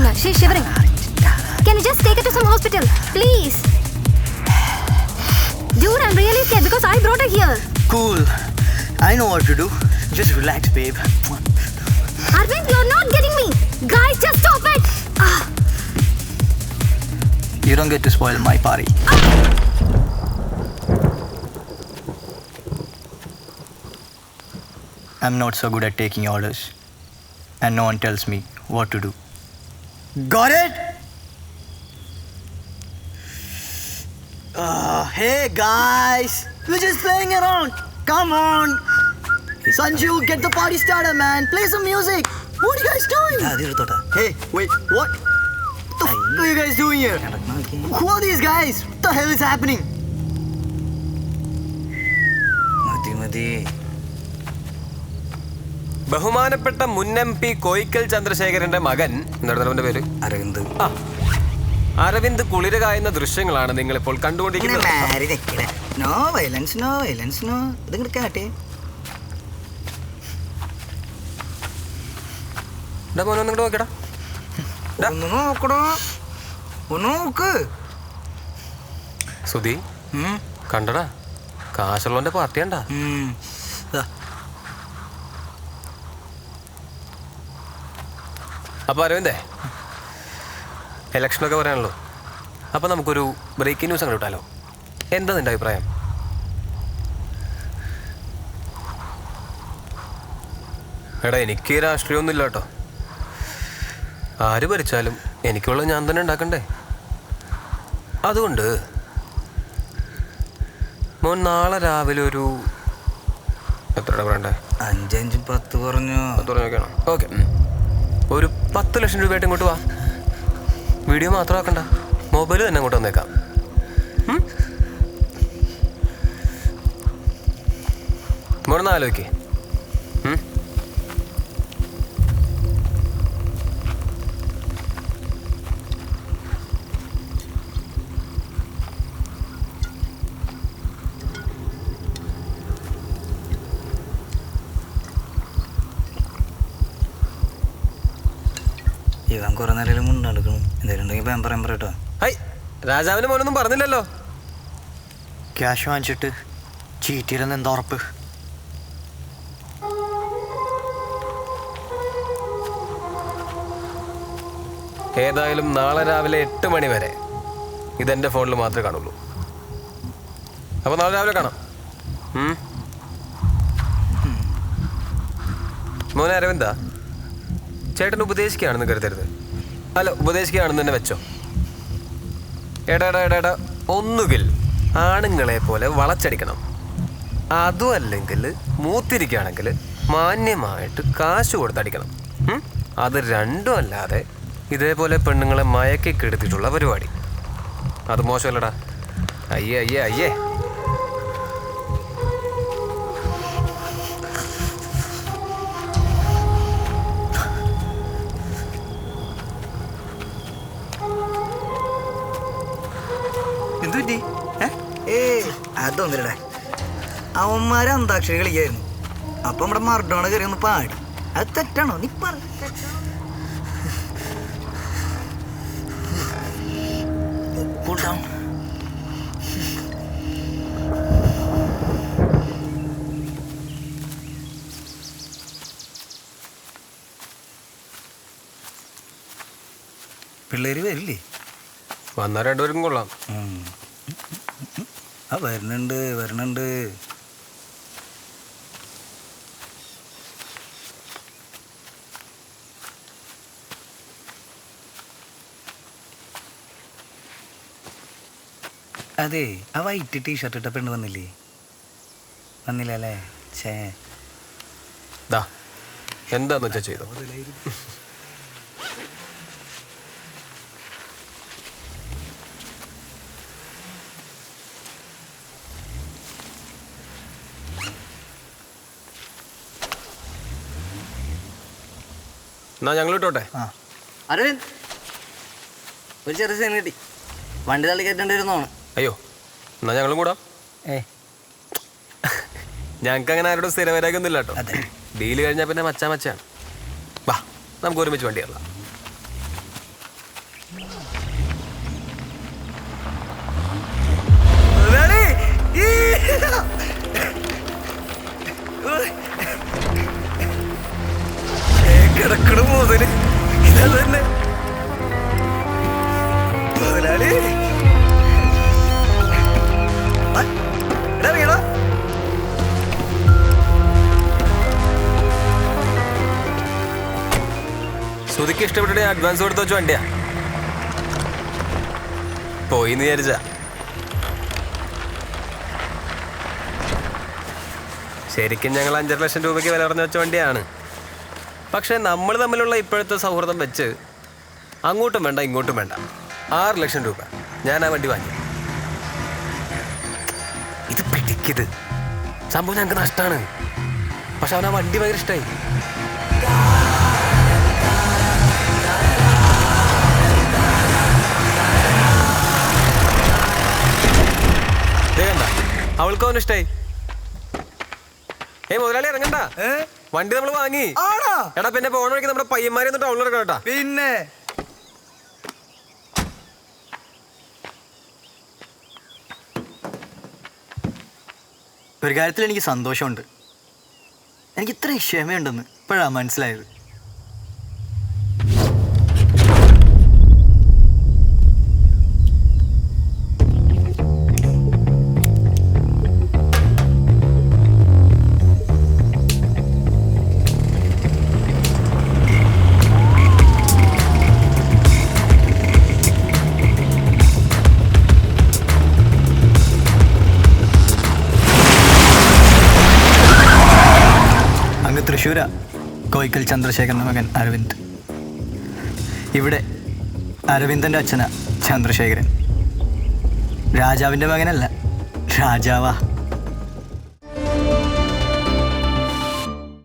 her. She's shivering. Can you just take her to some hospital, please? Dude, I'm really scared because I brought her here. Cool. I know what to do. Just relax, babe. Arvind, you're not getting me. Guys, just stop it. You don't get to spoil my party. I'm not so good at taking orders. And no one tells me what to do. Got it? Hey guys, we're just playing around. Come on. Sanju, get the party started, man. Play some music. What are you guys doing? Hey, wait, what? What the f*** are you guys doing here? Who are these guys? What the hell is happening? ബഹുമാനപ്പെട്ട മുൻ MP Koyikkal ചന്ദ്രശേഖരന്റെ മകൻ എന്താണ് പേര്? അരവിന്ദ്. അരവിന്ദ് കുളിര കായുന്ന ദൃശ്യങ്ങളാണ് നിങ്ങൾ ഇപ്പോൾ കണ്ടുകൊണ്ടിരിക്കുന്നത്. No violence, no violence, no. ഇതിങ്ങോട്ട് കാട്ടെ. മോനെ ഒന്നും നോക്കടാ. ഒന്ന് നോക്കടോ, ഒന്ന് നോക്ക്. സുധി കണ്ടടാ, കാശുള്ളവന്റെ പാർട്ടി ഉണ്ടാ. അപ്പോൾ അരവിന്ദേ, ഇലക്ഷനൊക്കെ പറയാനുള്ളൂ. അപ്പോൾ നമുക്കൊരു ബ്രേക്കിംഗ് ന്യൂസ് അങ്ങോട്ട് വിട്ടാലോ? എന്താ നിൻ്റെ അഭിപ്രായം? എടാ, എനിക്ക് രാഷ്ട്രീയമൊന്നും ഇല്ല കേട്ടോ. ആര് ഭരിച്ചാലും എനിക്കുള്ളത് ഞാൻ തന്നെ ഉണ്ടാക്കണ്ടേ. അതുകൊണ്ട് മോൻ നാളെ രാവിലെ ഒരു എത്രയുടെ പറയണ്ടേ? 5 10 പറഞ്ഞു. 10 പറഞ്ഞൊക്കെയാണോ? ഓക്കെ, ഒരു 10 ലക്ഷം രൂപയായിട്ട് ഇങ്ങോട്ട് വാ. വീഡിയോ മാത്രം ആക്കണ്ട, മൊബൈൽ തന്നെ അങ്ങോട്ട് വന്നേക്കാം. മോനൊന്ന് ആലോചിക്കേ. ഇവൻ കുറെ നേരം മുണ്ടെടുക്കണം. എന്തെങ്കിലും ഉണ്ടെങ്കിൽ പറയാൻ പറയട്ടോ. ഹൈ, രാജാവിന് മോനൊന്നും പറഞ്ഞില്ലല്ലോ. ക്യാഷ് വാങ്ങിച്ചിട്ട് ചീറ്റിരുന്ന് എന്താ ഉറപ്പ്? ഏതായാലും നാളെ രാവിലെ 8 മണി വരെ ഇതെൻ്റെ ഫോണിൽ മാത്രമേ കാണുള്ളൂ. അപ്പോൾ നാളെ രാവിലെ കാണാം. മോനെ അരവിന്ദാ, ചേട്ടൻ ഉപദേശിക്കുകയാണെന്ന് കരുതരുത്. അല്ല, ഉപദേശിക്കുകയാണെന്ന് തന്നെ വെച്ചോ. എടാ, ഒന്നുകിൽ ആണുങ്ങളെ പോലെ വളച്ചടിക്കണം, അതും അല്ലെങ്കിൽ മൂത്തിരിക്കുകയാണെങ്കിൽ മാന്യമായിട്ട് കാശ് കൊടുത്തടിക്കണം. അത് രണ്ടും അല്ലാതെ ഇതേപോലെ പെണ്ണുങ്ങളെ മയക്കി കെടുത്തിട്ടുള്ള പരിപാടി അത് മോശമല്ലടാ. അയ്യേ. അതൊന്നില്ലടേ, അവന്മാരെ അന്താക്ഷരി കളിക്കായിരുന്നു. അപ്പൊ നമ്മുടെ മർഡോണ കയറി ഒന്ന് പാടി. അത് തെറ്റാണോ? നീ പറ. പിള്ളേര് വരില്ലേ? വന്നാൽ രണ്ടുപേർക്കും കൊള്ളാം. വരണുണ്ട്. അതെ, ആ വൈറ്റ് ടീഷർട്ട് ഇട്ട പെണ്ണ് വന്നില്ലേ? വന്നില്ലല്ലേ? എന്താന്ന് വെച്ചാൽ ചെയ്തോ. എന്നാ ഞങ്ങൾ ഇട്ടോട്ടെ. അരവിന്ദ്, ഒരു ചെറിയ സീൻ കിട്ടി. വണ്ടി തള്ളി കയറ്റേണ്ടിരുന്നോണം. അയ്യോ, എന്നാ ഞങ്ങളും കൂടാം. ഞങ്ങൾക്ക് അങ്ങനെ ആരോടും സ്ഥിര വരാകൊന്നുമില്ല കേട്ടോ. ഡീല് കഴിഞ്ഞാൽ പിന്നെ മച്ചാണ്. വാ, നമുക്ക് ഒരുമിച്ച് വണ്ടി കയറാം. മുതലാളി, ഈ. കിടക്കണ മുതല് ഇതാ തന്നെ മുതലാളി. ഇറങ്ങിയടാ. ശ്രുതിക്ക് ഇഷ്ടപ്പെട്ടിട്ട് അഡ്വാൻസ് കൊടുത്ത് വെച്ച വണ്ടിയാ പോയിന്ന് വിചാരിച്ച. ശരിക്കും ഞങ്ങൾ 5.5 ലക്ഷം രൂപയ്ക്ക് വില പറഞ്ഞ് വെച്ച വണ്ടിയാണ്. പക്ഷെ നമ്മൾ തമ്മിലുള്ള ഇപ്പോഴത്തെ സൗഹൃദം വെച്ച് അങ്ങോട്ടും വേണ്ട ഇങ്ങോട്ടും വേണ്ട 6 ലക്ഷം രൂപ ഞാൻ ആ വണ്ടി വാങ്ങി. ഇത് പിടിക്കത് സംഭവം ഞങ്ങൾക്ക് നഷ്ടമാണ്. പക്ഷെ അവൻ ആ വണ്ടി ഭയങ്കര ഇഷ്ടമായി. അവൾക്ക് അവന് ഇഷ്ടായി. മുതലാളി ഇറങ്ങണ്ട, വണ്ടി നമ്മൾ വാങ്ങി. എടാ പിന്നെ പോണ വഴിക്ക് നമ്മുടെ പയ്യന്മാരെ ഒന്ന് ടൗണിൽ ഇറങ്ങാം കേട്ടാ. പിന്നെ ഒരു കാര്യത്തിൽ എനിക്ക് സന്തോഷമുണ്ട്. എനിക്ക് ഇത്രയും ക്ഷമയുണ്ടെന്ന് ഇപ്പോഴാണ് മനസ്സിലായത്. തൃശ്ശൂര കോയിക്കൽ ചന്ദ്രശേഖരൻ്റെ മകൻ അരവിന്ദ്. ഇവിടെ അരവിന്ദൻ്റെ അച്ഛനാ ചന്ദ്രശേഖരൻ. രാജാവിൻ്റെ മകനല്ല, രാജാവാ.